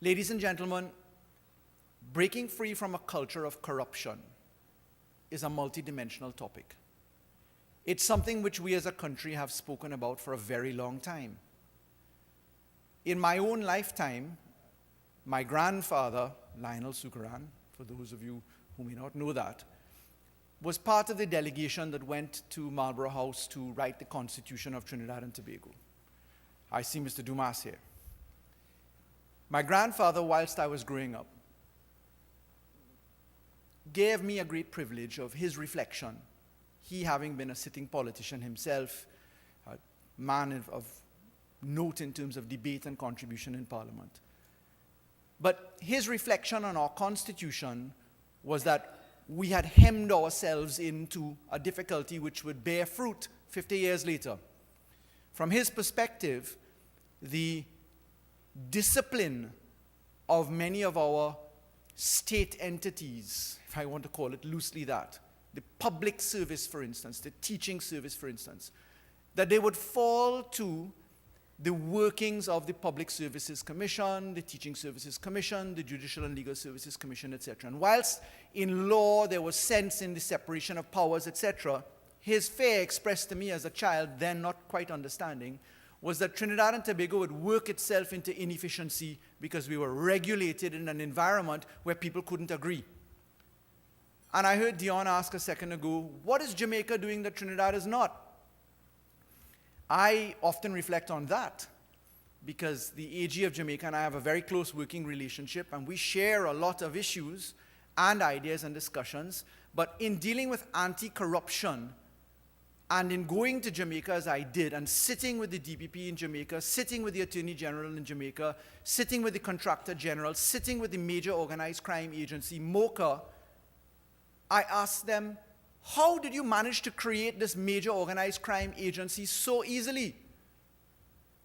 Ladies and gentlemen, breaking free from a culture of corruption is a multidimensional topic. It's something which we as a country have spoken about for a very long time. In my own lifetime, my grandfather, Lionel Sukaran, for those of you who may not know that, was part of the delegation that went to Marlborough House to write the Constitution of Trinidad and Tobago. I see Mr. Dumas here. My grandfather, whilst I was growing up, gave me a great privilege of his reflection, he having been a sitting politician himself, a man of note in terms of debate and contribution in Parliament. But his reflection on our Constitution was that we had hemmed ourselves into a difficulty which would bear fruit 50 years later. From his perspective, the discipline of many of our state entities, if I want to call it loosely that, the public service, for instance, the teaching service, for instance, that they would fall to the workings of the Public Services Commission, the Teaching Services Commission, the Judicial and Legal Services Commission, etc. And whilst in law there was sense in the separation of powers, etc., his fear expressed to me as a child, then not quite understanding, was that Trinidad and Tobago would work itself into inefficiency because we were regulated in an environment where people couldn't agree. And I heard Dion ask a second ago, what is Jamaica doing that Trinidad is not? I often reflect on that because the AG of Jamaica and I have a very close working relationship, and we share a lot of issues and ideas and discussions. But in dealing with anti-corruption, and in going to Jamaica as I did, and sitting with the DPP in Jamaica, sitting with the Attorney General in Jamaica, sitting with the Contractor General, sitting with the major organized crime agency, MOCA, I asked them, how did you manage to create this major organized crime agency so easily?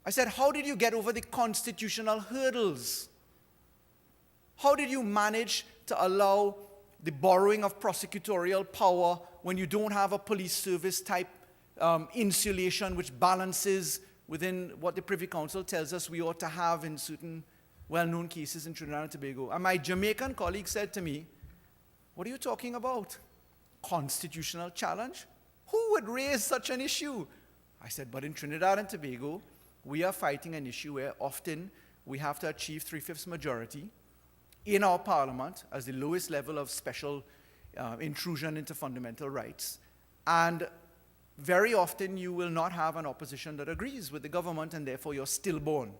I said, how did you get over the constitutional hurdles? How did you manage to allow the borrowing of prosecutorial power when you don't have a police service type insulation which balances within what the Privy Council tells us we ought to have in certain well-known cases in Trinidad and Tobago? And my Jamaican colleague said to me, what are you talking about? Constitutional challenge? Who would raise such an issue? I said, but in Trinidad and Tobago, we are fighting an issue where often we have to achieve 3/5 majority in our parliament as the lowest level of special intrusion into fundamental rights. And very often you will not have an opposition that agrees with the government, and therefore you're stillborn.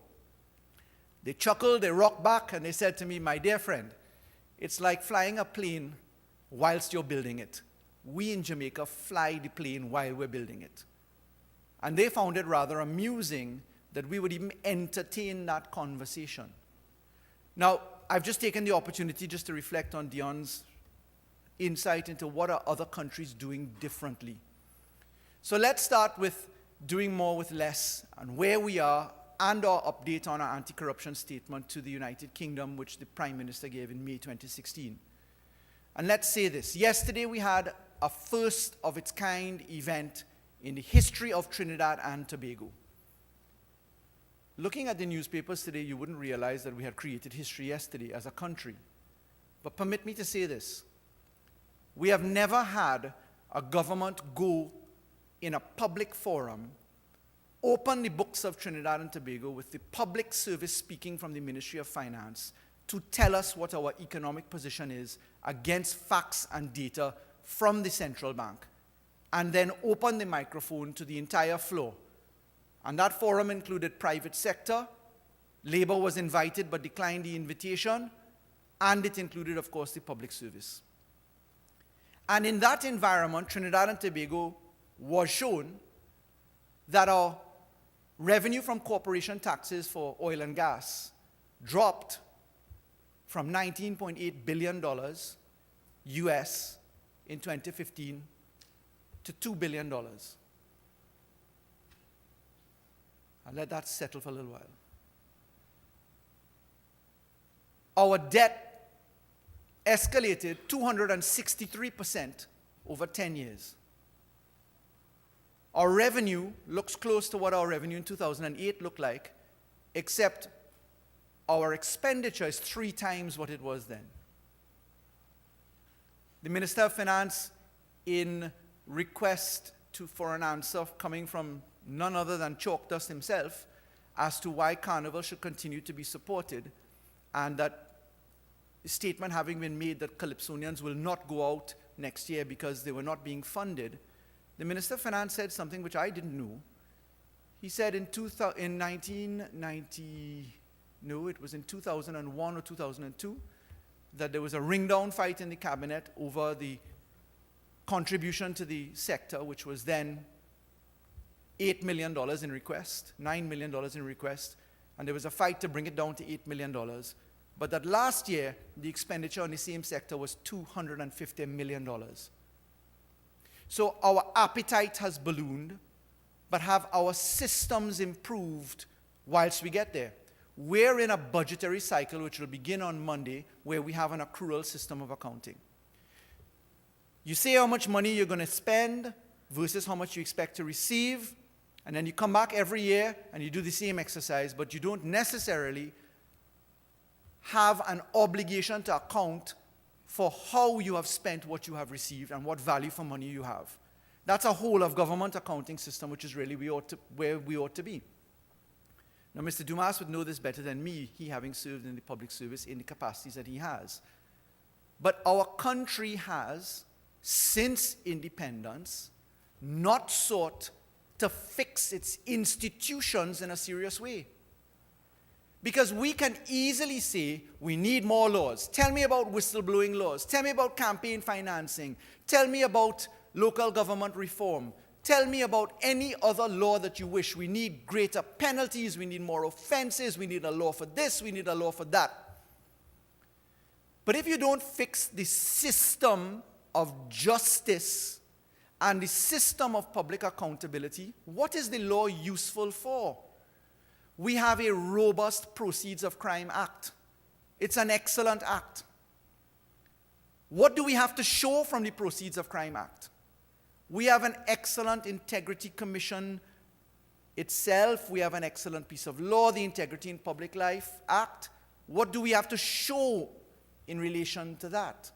They chuckled, they rocked back, and they said to me, my dear friend, it's like flying a plane whilst you're building it. We in Jamaica fly the plane while we're building it. And they found it rather amusing that we would even entertain that conversation. Now, I've just taken the opportunity just to reflect on Dion's insight into what are other countries doing differently. So let's start with doing more with less and where we are and our update on our anti-corruption statement to the United Kingdom, which the Prime Minister gave in May 2016. And let's say this. Yesterday we had a first of its kind event in the history of Trinidad and Tobago. Looking at the newspapers today, you wouldn't realize that we had created history yesterday as a country. But permit me to say this. We have never had a government go in a public forum, open the books of Trinidad and Tobago with the public service speaking from the Ministry of Finance to tell us what our economic position is against facts and data from the central bank, and then open the microphone to the entire floor. And that forum included private sector, Labour was invited but declined the invitation, and it included, of course, the public service. And in that environment, Trinidad and Tobago was shown that our revenue from corporation taxes for oil and gas dropped from $19.8 billion US in 2015 to $2 billion. I'll let that settle for a little while. Our debt escalated 263% over 10 years. Our revenue looks close to what our revenue in 2008 looked like, except our expenditure is 3 times what it was then. The Minister of Finance, in request for an answer coming from none other than Chalk Dust himself, as to why Carnival should continue to be supported, and that statement having been made that Calypsonians will not go out next year because they were not being funded, the Minister of Finance said something which I didn't know. He said in 2001 or 2002, that there was a ring-down fight in the cabinet over the contribution to the sector, which was then $8 million in request, $9 million in request, and there was a fight to bring it down to $8 million. But that last year, the expenditure on the same sector was $250 million. So our appetite has ballooned, but have our systems improved whilst we get there? We're in a budgetary cycle which will begin on Monday, where we have an accrual system of accounting. You say how much money you're going to spend versus how much you expect to receive, and then you come back every year and you do the same exercise, but you don't necessarily have an obligation to account for how you have spent what you have received and what value for money you have. That's a whole of government accounting system, which is really where we ought to be. Now, Mr. Dumas would know this better than me, he having served in the public service in the capacities that he has. But our country has, since independence, not sought to fix its institutions in a serious way. Because we can easily say, we need more laws. Tell me about whistleblowing laws. Tell me about campaign financing. Tell me about local government reform. Tell me about any other law that you wish. We need greater penalties. We need more offenses. We need a law for this. We need a law for that. But if you don't fix the system of justice and the system of public accountability, what is the law useful for? We have a robust Proceeds of Crime Act. It's an excellent act. What do we have to show from the Proceeds of Crime Act? We have an excellent Integrity Commission itself. We have an excellent piece of law, the Integrity in Public Life Act. What do we have to show in relation to that?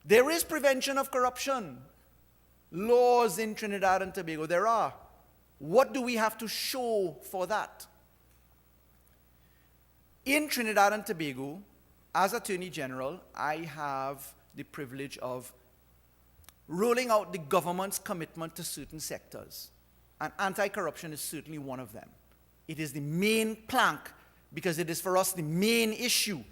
There is prevention of corruption. Laws in Trinidad and Tobago, there are. What do we have to show for that? In Trinidad and Tobago, as Attorney General, I have the privilege of rolling out the government's commitment to certain sectors. And anti-corruption is certainly one of them. It is the main plank because it is for us the main issue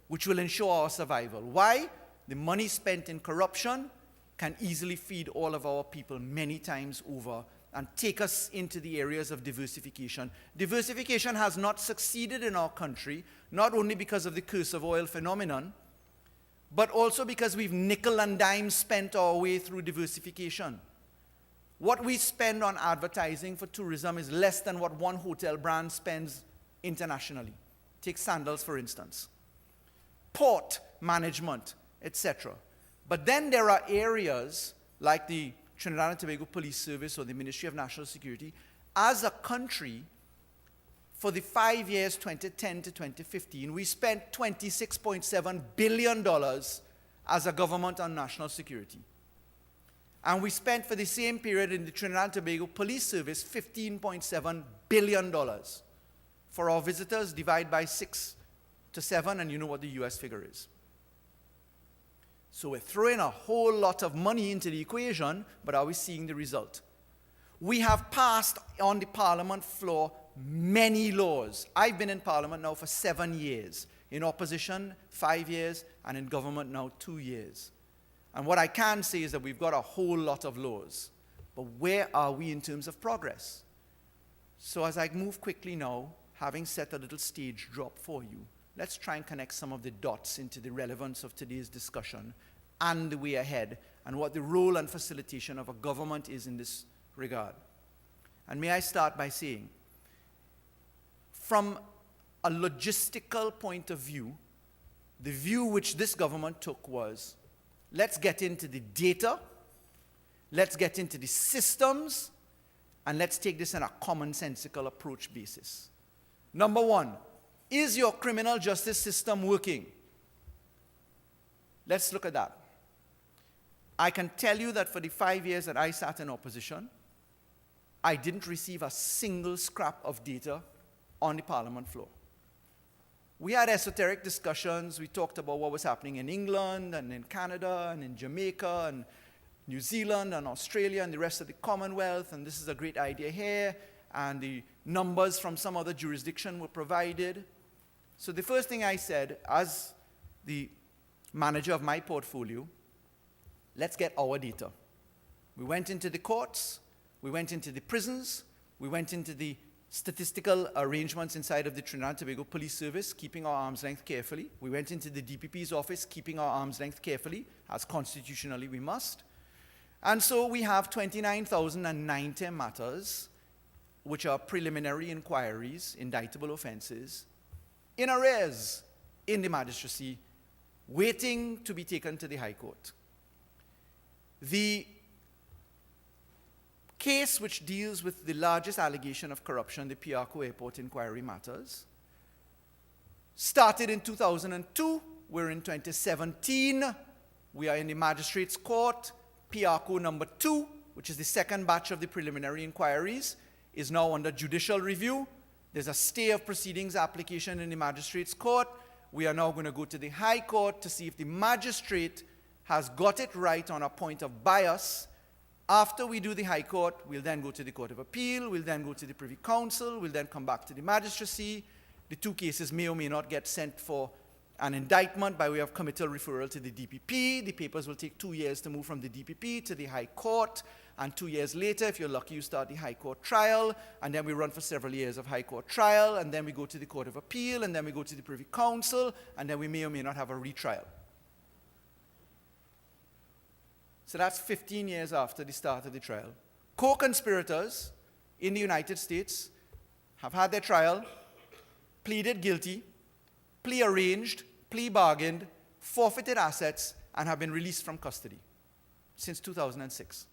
which will ensure our survival. Why? The money spent in corruption can easily feed all of our people many times over and take us into the areas of diversification. Diversification has not succeeded in our country, not only because of the curse of oil phenomenon, but also because we've nickel and dime spent our way through diversification. What we spend on advertising for tourism is less than what one hotel brand spends internationally. Take sandals, for instance. Port management, etc. But then there are areas like the Trinidad and Tobago Police Service or the Ministry of National Security. As a country, for the 5 years, 2010 to 2015, we spent $26.7 billion as a government on national security. And we spent for the same period in the Trinidad and Tobago Police Service $15.7 billion. For our visitors, divide by 6 to 7, and you know what the US figure is. So we're throwing a whole lot of money into the equation, but are we seeing the result? We have passed on the Parliament floor many laws. I've been in Parliament now for 7 years. In opposition, 5 years, and in government now 2 years. And what I can say is that we've got a whole lot of laws. But where are we in terms of progress? So as I move quickly now, having set a little stage drop for you, let's try and connect some of the dots into the relevance of today's discussion and the way ahead, and what the role and facilitation of a government is in this regard. And may I start by saying, from a logistical point of view, the view which this government took was, let's get into the data, let's get into the systems, and let's take this on a commonsensical approach basis. Number one, is your criminal justice system working? Let's look at that. I can tell you that for the 5 years that I sat in opposition, I didn't receive a single scrap of data on the parliament floor. We had esoteric discussions. We talked about what was happening in England and in Canada and in Jamaica and New Zealand and Australia and the rest of the Commonwealth, and this is a great idea here, and the numbers from some other jurisdiction were provided. So the first thing I said, as the manager of my portfolio, let's get our data. We went into the courts, we went into the prisons, we went into the statistical arrangements inside of the Trinidad and Tobago Police Service, keeping our arm's length carefully. We went into the DPP's office, keeping our arm's length carefully, as constitutionally we must. And so we have 29,090 matters, which are preliminary inquiries, indictable offenses, in arrears in the magistracy, waiting to be taken to the High Court. The case which deals with the largest allegation of corruption, the Piarco Airport inquiry matters, started in 2002. We're in 2017. We are in the magistrate's court. Piarco number 2, which is the second batch of the preliminary inquiries, is now under judicial review. There's a stay of proceedings application in the magistrate's court. We are now going to go to the High Court to see if the magistrate has got it right on a point of bias. After we do the High Court, we'll then go to the Court of Appeal, we'll then go to the Privy Council, we'll then come back to the magistracy. The two cases may or may not get sent for an indictment by way of committal referral to the DPP. The papers will take 2 years to move from the DPP to the High Court, and 2 years later, if you're lucky, you start the High Court trial, and then we run for several years of High Court trial, and then we go to the Court of Appeal, and then we go to the Privy Council, and then we may or may not have a retrial. So that's 15 years after the start of the trial. Co-conspirators in the United States have had their trial, pleaded guilty, plea arranged, plea bargained, forfeited assets, and have been released from custody since 2006.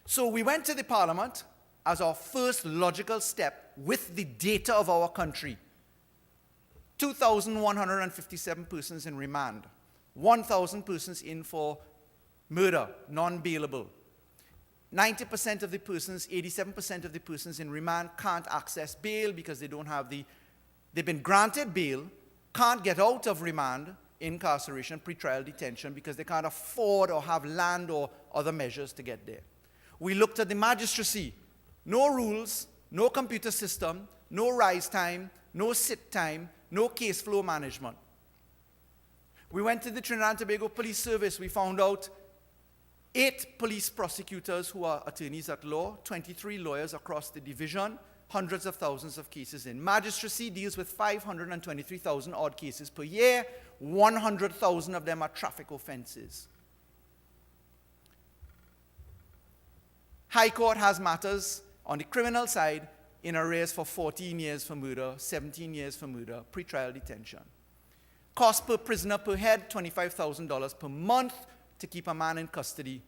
So we went to the Parliament as our first logical step with the data of our country. 2,157 persons in remand, 1,000 persons in for murder, non-bailable. 90% of the persons, 87% of the persons in remand can't access bail because they don't have they've been granted bail, can't get out of remand, incarceration, pretrial detention because they can't afford or have land or other measures to get there. We looked at the magistracy. No rules, no computer system, no rise time, no sit time, no case flow management. We went to the Trinidad and Tobago Police Service. We found out 8 police prosecutors who are attorneys at law, 23 lawyers across the division, hundreds of thousands of cases in. Magistracy deals with 523,000 odd cases per year. 100,000 of them are traffic offenses. High Court has matters on the criminal side in arrears for 14 years for murder, 17 years for murder, pretrial detention. Cost per prisoner per head, $25,000 per month to keep a man in custody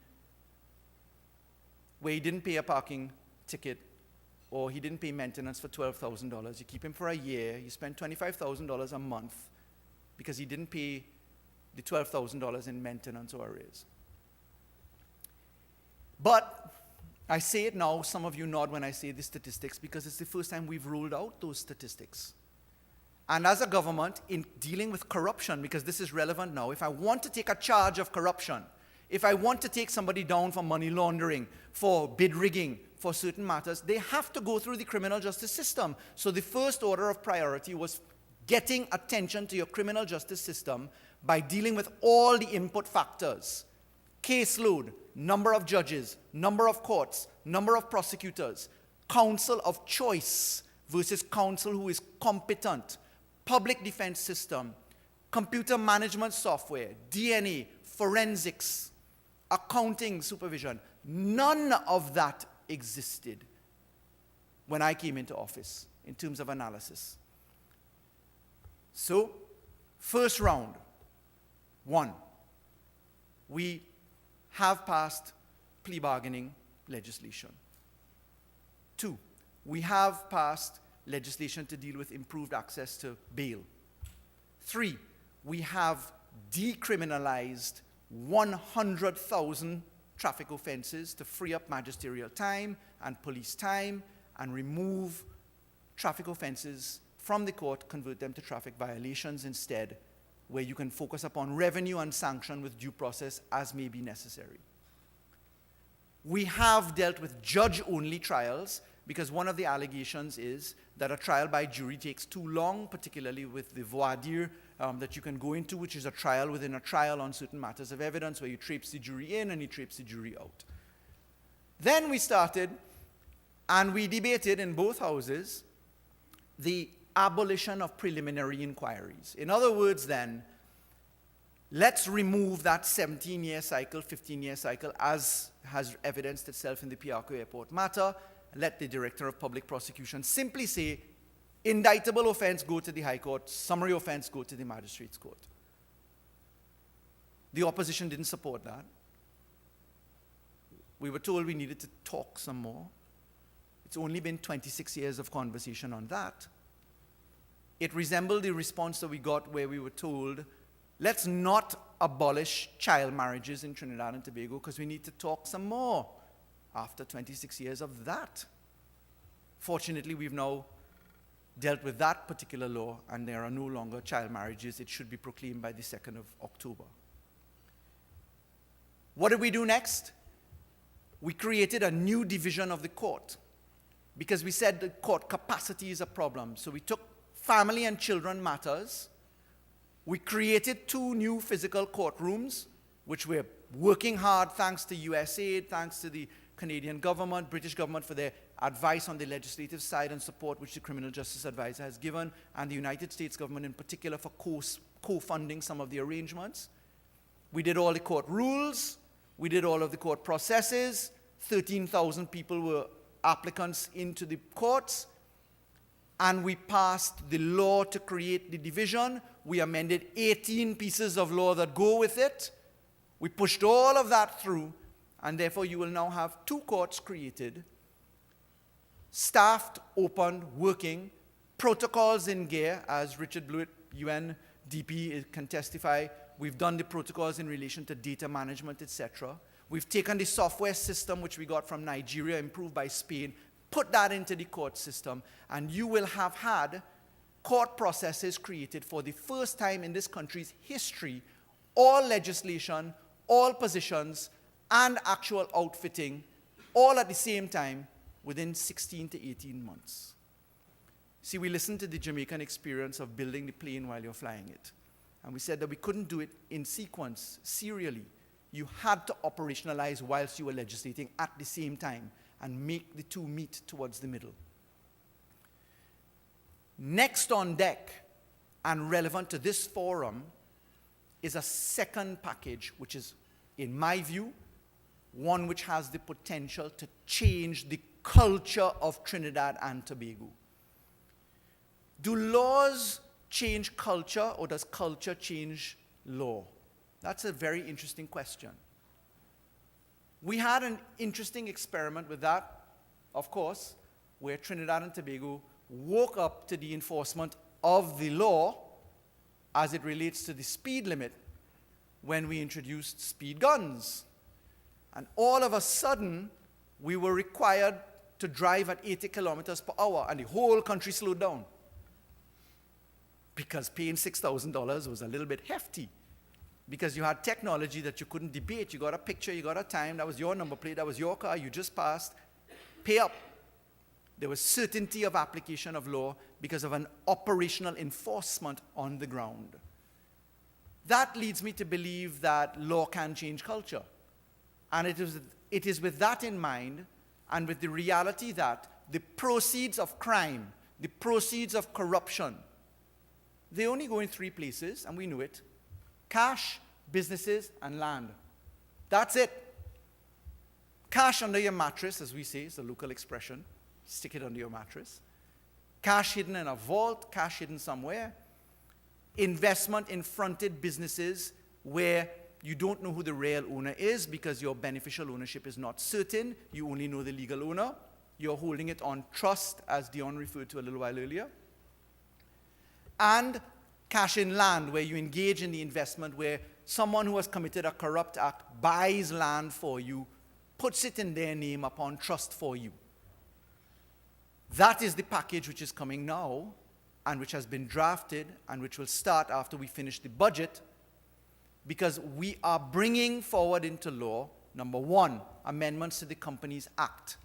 where he didn't pay a parking ticket or he didn't pay maintenance for $12,000. You keep him for a year, you spend $25,000 a month because he didn't pay the $12,000 in maintenance or arrears. But I say it now, some of you nod when I say the statistics because it's the first time we've rolled out those statistics. And as a government, in dealing with corruption, because this is relevant now, if I want to take a charge of corruption, if I want to take somebody down for money laundering, for bid rigging, for certain matters, they have to go through the criminal justice system. So the first order of priority was getting attention to your criminal justice system by dealing with all the input factors. Caseload, number of judges, number of courts, number of prosecutors, counsel of choice versus counsel who is competent, public defense system, computer management software, DNA, forensics, accounting supervision. None of that existed when I came into office in terms of analysis. So, first round, 1, we have passed plea bargaining legislation. 2, we have passed legislation to deal with improved access to bail. 3, we have decriminalized 100,000 traffic offenses to free up magisterial time and police time and remove traffic offenses from the court, convert them to traffic violations instead, where you can focus upon revenue and sanction with due process as may be necessary. We have dealt with judge-only trials because one of the allegations is that a trial by jury takes too long, particularly with the voir dire that you can go into, which is a trial within a trial on certain matters of evidence where you traipse the jury in and you traipse the jury out. Then we started and we debated in both houses the abolition of preliminary inquiries. In other words, then, let's remove that 17-year cycle, 15-year cycle, as has evidenced itself in the Piarco Airport matter. Let the Director of Public Prosecution simply say, indictable offense, go to the High Court, summary offense, go to the Magistrates Court. The opposition didn't support that. We were told we needed to talk some more. It's only been 26 years of conversation on that. It resembled the response that we got where we were told, let's not abolish child marriages in Trinidad and Tobago because we need to talk some more after 26 years of that. Fortunately, we've now dealt with that particular law and there are no longer child marriages. It should be proclaimed by the 2nd of October. What did we do next? We created a new division of the court because we said the court capacity is a problem. So we took family and children matters. We created 2 new physical courtrooms, which we're working hard thanks to USAID, thanks to the Canadian government, British government for their advice on the legislative side and support which the Criminal Justice Advisor has given, and the United States government in particular for co-funding some of the arrangements. We did all the court rules. We did all of the court processes. 13,000 people were applicants into the courts. And we passed the law to create the division. We amended 18 pieces of law that go with it. We pushed all of that through, and therefore you will now have 2 courts created, staffed, open, working, protocols in gear, as Richard Blewett, UNDP, can testify. We've done the protocols in relation to data management, etc. We've taken the software system, which we got from Nigeria, improved by Spain, put that into the court system, and you will have had court processes created for the first time in this country's history, all legislation, all positions, and actual outfitting, all at the same time, within 16 to 18 months. See, we listened to the Jamaican experience of building the plane while you're flying it. And we said that we couldn't do it in sequence, serially. You had to operationalize whilst you were legislating at the same time and make the 2 meet towards the middle. Next on deck, and relevant to this forum, is a second package, which is, in my view, one which has the potential to change the culture of Trinidad and Tobago. Do laws change culture, or does culture change law? That's a very interesting question. We had an interesting experiment with that, of course, where Trinidad and Tobago woke up to the enforcement of the law as it relates to the speed limit when we introduced speed guns. And all of a sudden, we were required to drive at 80 kilometers per hour, and the whole country slowed down. Because paying $6,000 was a little bit hefty. Because you had technology that you couldn't debate. You got a picture, you got a time, that was your number plate, that was your car, you just passed. Pay up. There was certainty of application of law because of an operational enforcement on the ground. That leads me to believe that law can change culture. And it is with that in mind, and with the reality that the proceeds of crime, the proceeds of corruption, they only go in 3 places, and we knew it: cash, businesses, and land. That's it. Cash under your mattress, as we say, is a local expression. Stick it under your mattress. Cash hidden in a vault, cash hidden somewhere. Investment in fronted businesses where you don't know who the real owner is because your beneficial ownership is not certain. You only know the legal owner. you're holding it on trust, as Dion referred to a little while earlier. And cash in land, where you engage in the investment, where someone who has committed a corrupt act buys land for you, puts it in their name upon trust for you. That is the package which is coming now, and which has been drafted, and which will start after we finish the budget, because we are bringing forward into law, number one, amendments to the Companies Act,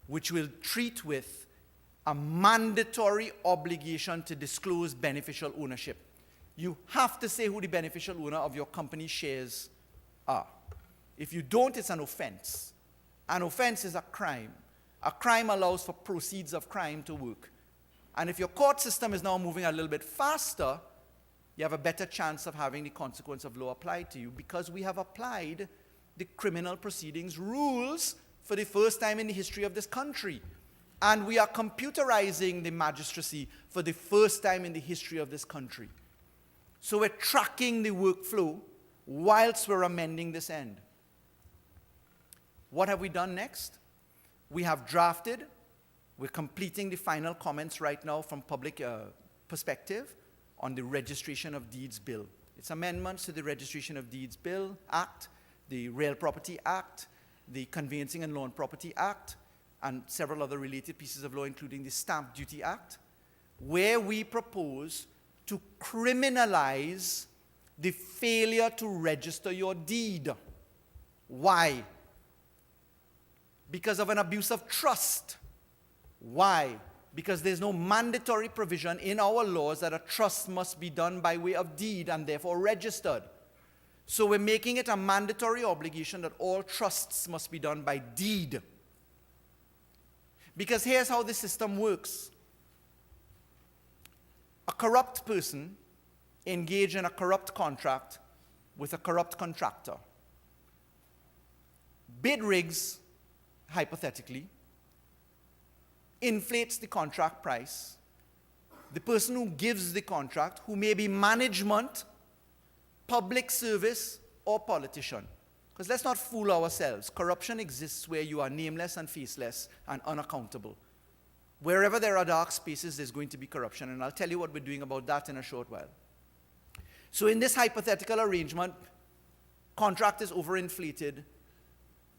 which will treat with a mandatory obligation to disclose beneficial ownership. You have to say who the beneficial owner of your company shares are. If you don't, it's an offense. An offense is a crime. A crime allows for proceeds of crime to work. And if your court system is now moving a little bit faster, you have a better chance of having the consequence of law applied to you, because we have applied the criminal proceedings rules for the first time in the history of this country. And we are computerizing the magistracy for the first time in the history of this country. So we're tracking the workflow whilst we're amending this end. What have we done next? We have drafted, we're completing the final comments right now from public perspective on the Registration of Deeds Bill. It's amendments to the Registration of Deeds Bill Act, the Real Property Act, the Conveyancing and Loan Property Act, and several other related pieces of law, including the Stamp Duty Act, where we propose to criminalize the failure to register your deed. Why? Because of an abuse of trust. Why? Because there's no mandatory provision in our laws that a trust must be done by way of deed and therefore registered. So we're making it a mandatory obligation that all trusts must be done by deed. Because here's how the system works. A corrupt person engaged in a corrupt contract with a corrupt contractor. Bid rigs, hypothetically, inflates the contract price. The person who gives the contract, who may be management, public service, or politician. Because let's not fool ourselves. Corruption exists where you are nameless and faceless and unaccountable. Wherever there are dark spaces, there's going to be corruption. And I'll tell you what we're doing about that in a short while. So in this hypothetical arrangement, contract is overinflated.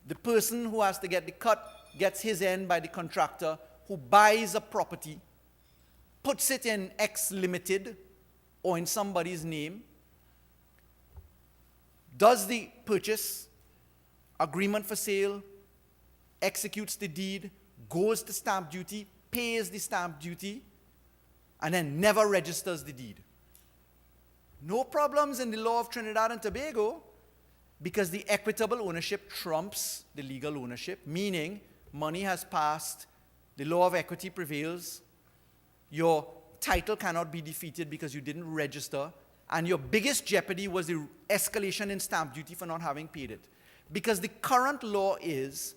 The person who has to get the cut gets his end by the contractor, who buys a property, puts it in X Limited or in somebody's name, does the purchase, agreement for sale, executes the deed, goes to stamp duty, pays the stamp duty, and then never registers the deed. No problems in the law of Trinidad and Tobago, because the equitable ownership trumps the legal ownership, meaning money has passed, the law of equity prevails, your title cannot be defeated because you didn't register, and your biggest jeopardy was the escalation in stamp duty for not having paid it. Because the current law is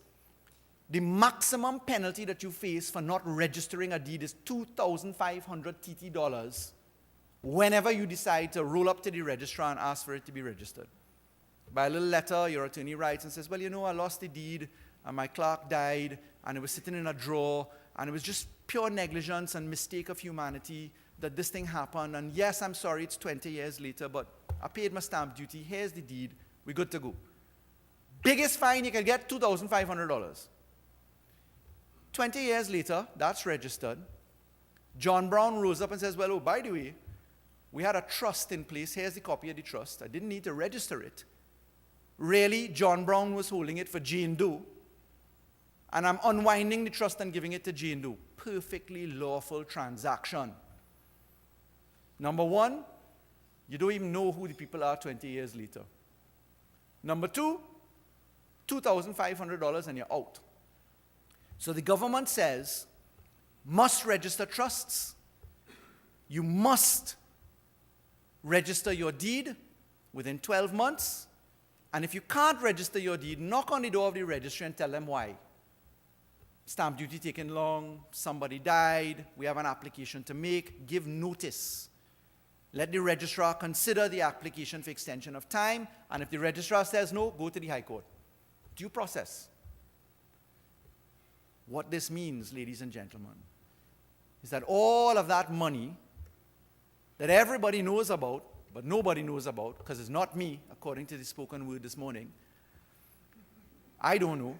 the maximum penalty that you face for not registering a deed is $2,500 TT dollars whenever you decide to roll up to the registrar and ask for it to be registered. By a little letter, your attorney writes and says, well, you know, I lost the deed, and my clerk died, and it was sitting in a drawer, and it was just pure negligence and mistake of humanity that this thing happened, and yes, I'm sorry, it's 20 years later, but I paid my stamp duty, here's the deed, we're good to go. Biggest fine you can get, $2,500. 20 years later, that's registered. John Brown rose up and says, well, oh, by the way, we had a trust in place, here's the copy of the trust, I didn't need to register it. Really, John Brown was holding it for Jane Doe, and I'm unwinding the trust and giving it to Jane Doe. Perfectly lawful transaction. Number one, you don't even know who the people are 20 years later. Number two, $2,500 and you're out. So the government says, must register trusts. You must register your deed within 12 months. And if you can't register your deed, knock on the door of the registry and tell them why. Stamp duty taking long, somebody died, we have an application to make, give notice. Let the registrar consider the application for extension of time, and if the registrar says no, go to the High Court. Due process. What this means, ladies and gentlemen, is that all of that money that everybody knows about, but nobody knows about, because it's not me, according to the spoken word this morning, I don't know,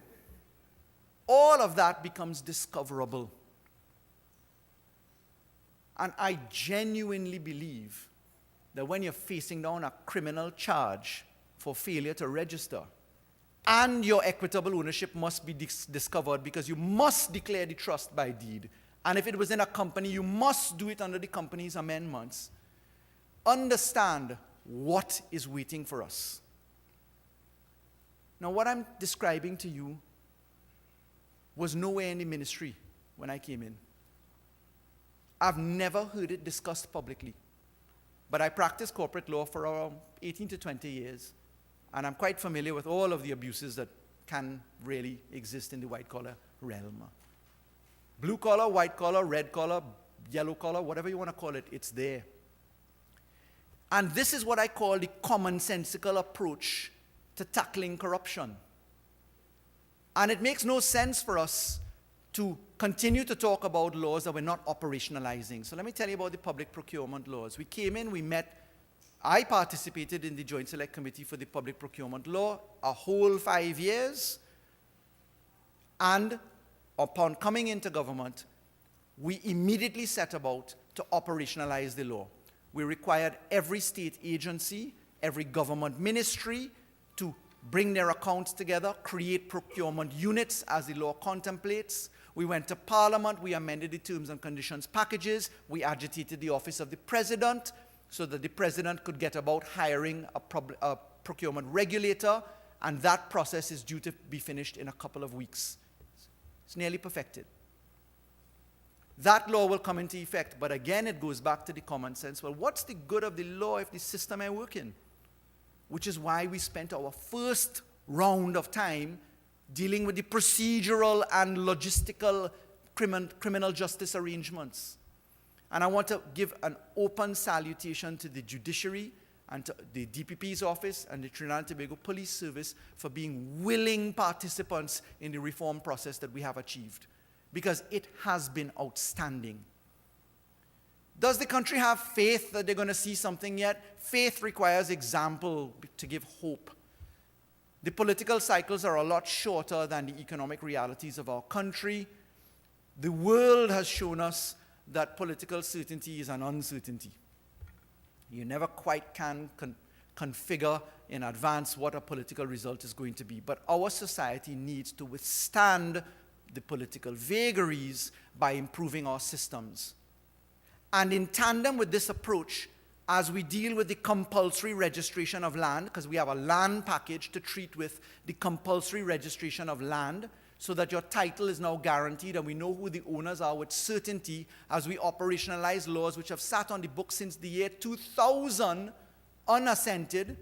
all of that becomes discoverable. And I genuinely believe that when you're facing down a criminal charge for failure to register, and your equitable ownership must be discovered because you must declare the trust by deed. And if it was in a company, you must do it under the company's amendments. Understand what is waiting for us. Now, what I'm describing to you was nowhere in the ministry when I came in. I've never heard it discussed publicly. But I practiced corporate law for around 18 to 20 years. And I'm quite familiar with all of the abuses that can really exist in the white-collar realm. Blue-collar, white-collar, red-collar, yellow-collar, whatever you want to call it, it's there. And this is what I call the commonsensical approach to tackling corruption. And it makes no sense for us to continue to talk about laws that we're not operationalizing. So let me tell you about the public procurement laws. We came in, we met. I participated in the Joint Select Committee for the Public Procurement Law a whole 5 years. And upon coming into government, we immediately set about to operationalize the law. We required every state agency, every government ministry to bring their accounts together, create procurement units as the law contemplates. We went to Parliament, we amended the terms and conditions packages, we agitated the office of the President, so that the President could get about hiring a procurement regulator, and that process is due to be finished in a couple of weeks. It's nearly perfected. That law will come into effect, but again, it goes back to the common sense. Well, what's the good of the law if the system ain't working? Which is why we spent our first round of time dealing with the procedural and logistical criminal justice arrangements. And I want to give an open salutation to the judiciary and to the DPP's office and the Trinidad and Tobago Police Service for being willing participants in the reform process that we have achieved, because it has been outstanding. Does the country have faith that they're going to see something yet? Faith requires example to give hope. The political cycles are a lot shorter than the economic realities of our country. The world has shown us that political certainty is an uncertainty. You never quite can configure in advance what a political result is going to be. But our society needs to withstand the political vagaries by improving our systems. And in tandem with this approach, as we deal with the compulsory registration of land, because we have a land package to treat with the compulsory registration of land, so that your title is now guaranteed and we know who the owners are with certainty, as we operationalize laws which have sat on the books since the year 2000, unassented,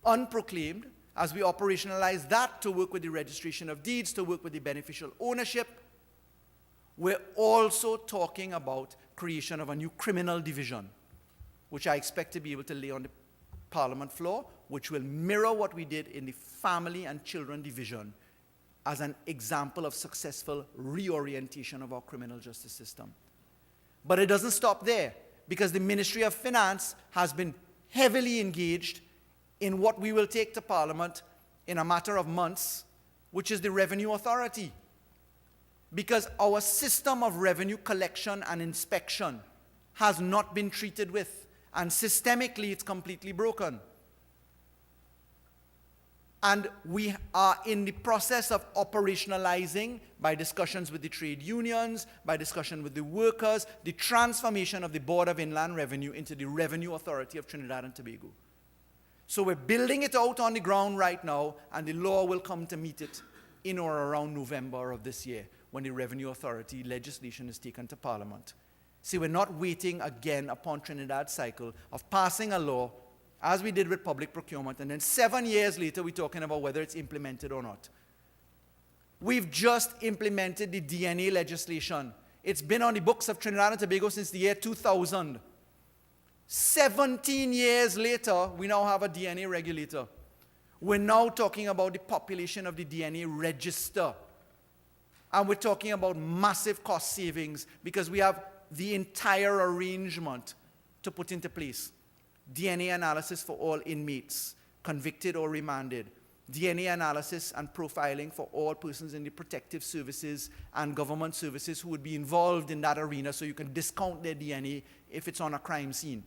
unproclaimed, as we operationalize that to work with the registration of deeds, to work with the beneficial ownership. We're also talking about creation of a new criminal division, which I expect to be able to lay on the Parliament floor, which will mirror what we did in the family and children division as an example of successful reorientation of our criminal justice system. But it doesn't stop there, because the Ministry of Finance has been heavily engaged in what we will take to Parliament in a matter of months, which is the Revenue Authority. Because our system of revenue collection and inspection has not been treated with, and systemically it's completely broken. And we are in the process of operationalizing, by discussions with the trade unions, by discussion with the workers, the transformation of the Board of Inland Revenue into the Revenue Authority of Trinidad and Tobago. So we're building it out on the ground right now, and the law will come to meet it in or around November of this year, when the Revenue Authority legislation is taken to Parliament. See, we're not waiting again upon Trinidad's cycle of passing a law, as we did with public procurement, and then 7 years later we're talking about whether it's implemented or not. We've just implemented the DNA legislation. It's been on the books of Trinidad and Tobago since the year 2000. 17 years later, we now have a DNA regulator. We're now talking about the population of the DNA register. And we're talking about massive cost savings because we have the entire arrangement to put into place. DNA analysis for all inmates, convicted or remanded. DNA analysis and profiling for all persons in the protective services and government services who would be involved in that arena, so you can discount their DNA if it's on a crime scene.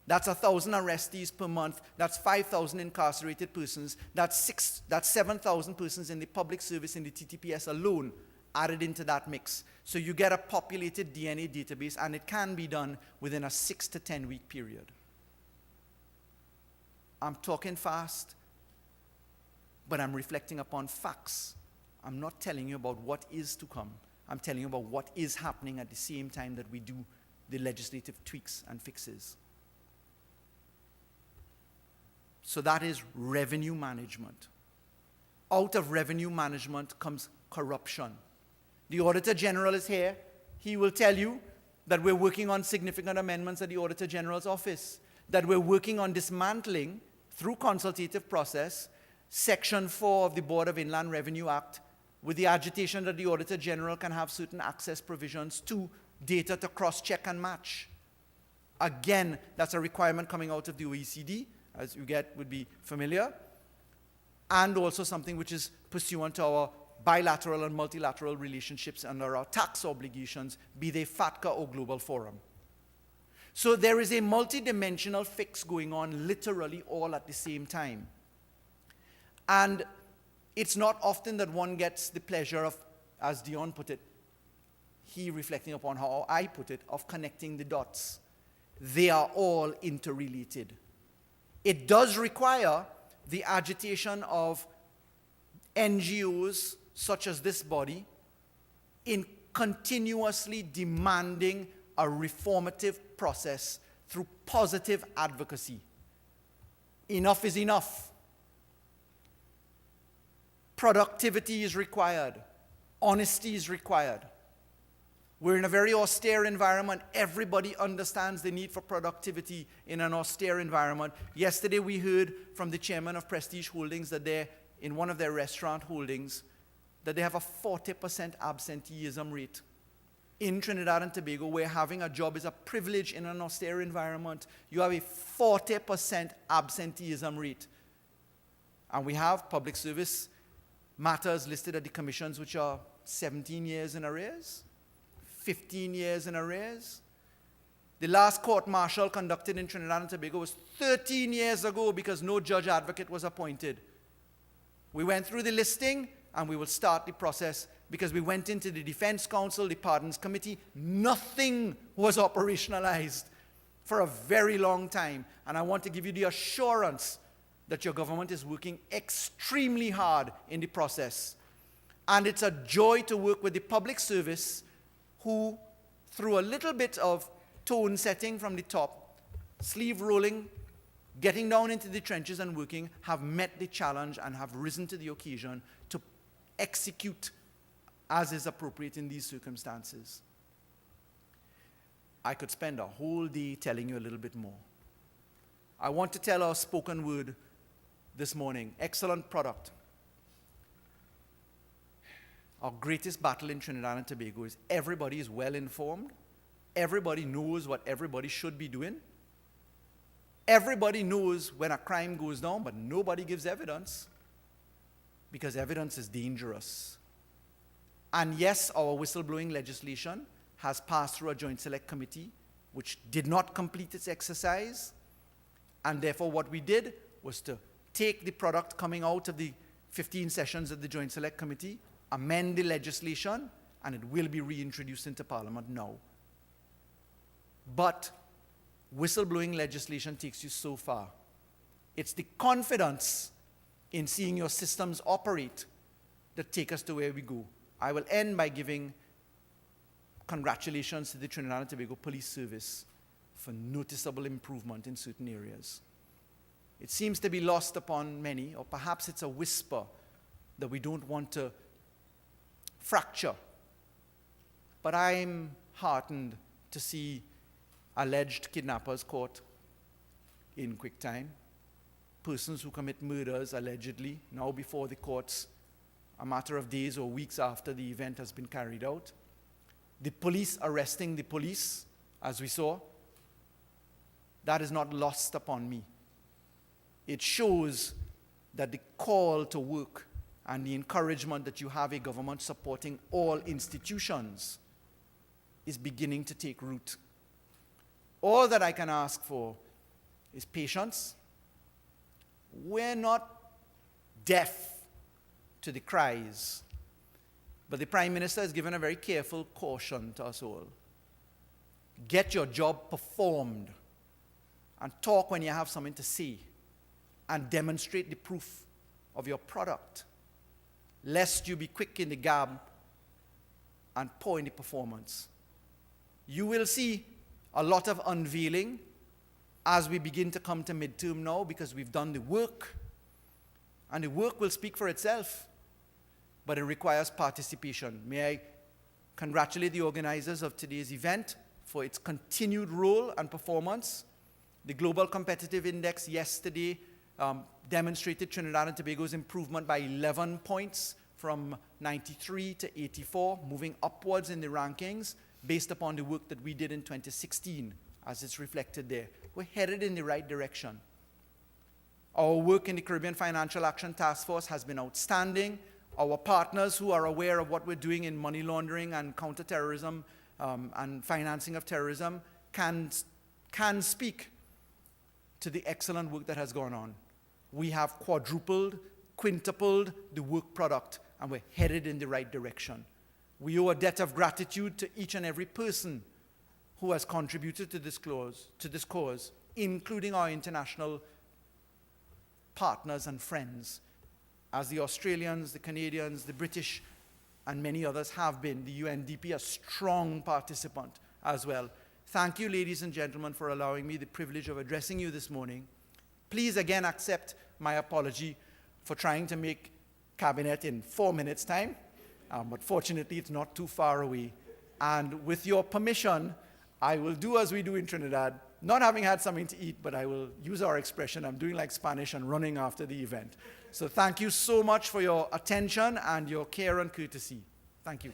That's 1,000 arrestees per month. That's 5,000 incarcerated persons. That's 7,000 persons in the public service in the TTPS alone added into that mix. So you get a populated DNA database, and it can be done within a 6 to 10 week period. I'm talking fast, but I'm reflecting upon facts. I'm not telling you about what is to come. I'm telling you about what is happening at the same time that we do the legislative tweaks and fixes. So that is revenue management. Out of revenue management comes corruption. The Auditor General is here. He will tell you that we're working on significant amendments at the Auditor General's office, that we're working on dismantling, through consultative process, Section 4 of the Board of Inland Revenue Act, with the agitation that the Auditor General can have certain access provisions to data to cross-check and match. Again, that's a requirement coming out of the OECD, as you would be familiar, and also something which is pursuant to our bilateral and multilateral relationships under our tax obligations, be they FATCA or Global Forum. So there is a multidimensional fix going on literally all at the same time. And it's not often that one gets the pleasure of, as Dion put it, he reflecting upon how I put it, of connecting the dots. They are all interrelated. It does require the agitation of NGOs such as this body in continuously demanding a reformative process through positive advocacy. Enough is enough. Productivity is required. Honesty is required. We're in a very austere environment. Everybody understands the need for productivity in an austere environment. Yesterday we heard from the chairman of Prestige Holdings that they're in one of their restaurant holdings that they have a 40% absenteeism rate. In Trinidad and Tobago, where having a job is a privilege in an austere environment, you have a 40% absenteeism rate. And we have public service matters listed at the commissions which are 17 years in arrears. 15 years in arrears. The last court-martial conducted in Trinidad and Tobago was 13 years ago because no judge advocate was appointed. We went through the listing and we will start the process because we went into the Defense Council, the Pardons Committee. Nothing was operationalized for a very long time. And I want to give you the assurance that your government is working extremely hard in the process. And it's a joy to work with the public service who, through a little bit of tone setting from the top, sleeve rolling, getting down into the trenches and working, have met the challenge and have risen to the occasion to execute as is appropriate in these circumstances. I could spend a whole day telling you a little bit more. I want to tell our spoken word this morning. Excellent product. Our greatest battle in Trinidad and Tobago is everybody is well informed. Everybody knows what everybody should be doing. Everybody knows when a crime goes down, but nobody gives evidence because evidence is dangerous. And yes, our whistleblowing legislation has passed through a Joint Select Committee which did not complete its exercise. And therefore what we did was to take the product coming out of the 15 sessions of the Joint Select Committee, amend the legislation, and it will be reintroduced into Parliament now. But whistleblowing legislation takes you so far. It's the confidence in seeing your systems operate that take us to where we go. I will end by giving congratulations to the Trinidad and Tobago Police Service for noticeable improvement in certain areas. It seems to be lost upon many, or perhaps it's a whisper that we don't want to fracture. But I'm heartened to see alleged kidnappers caught in quick time, persons who commit murders allegedly now before the courts a matter of days or weeks after the event has been carried out. The police arresting the police, as we saw, that is not lost upon me. It shows that the call to work and the encouragement that you have a government supporting all institutions is beginning to take root. All that I can ask for is patience. We're not deaf to the cries, but the Prime Minister has given a very careful caution to us all. Get your job performed and talk when you have something to say and demonstrate the proof of your product, lest you be quick in the gab and poor in the performance. You will see a lot of unveiling as we begin to come to midterm now, because we've done the work, and the work will speak for itself, but it requires participation. May I congratulate the organizers of today's event for its continued role and performance. The Global Competitive Index yesterday demonstrated Trinidad and Tobago's improvement by 11 points from 93 to 84, moving upwards in the rankings based upon the work that we did in 2016, as it's reflected there. We're headed in the right direction. Our work in the Caribbean Financial Action Task Force has been outstanding. Our partners who are aware of what we're doing in money laundering and counterterrorism and financing of terrorism can speak to the excellent work that has gone on. We have quadrupled, quintupled the work product, and we're headed in the right direction. We owe a debt of gratitude to each and every person who has contributed to this cause, including our international partners and friends, as the Australians, the Canadians, the British, and many others have been. The UNDP, a strong participant as well. Thank you, ladies and gentlemen, for allowing me the privilege of addressing you this morning. Please again accept my apology for trying to make Cabinet in 4 minutes' time, but fortunately it's not too far away. And with your permission, I will do as we do in Trinidad, not having had something to eat, but I will use our expression, I'm doing like Spanish and running after the event. So thank you so much for your attention and your care and courtesy. Thank you.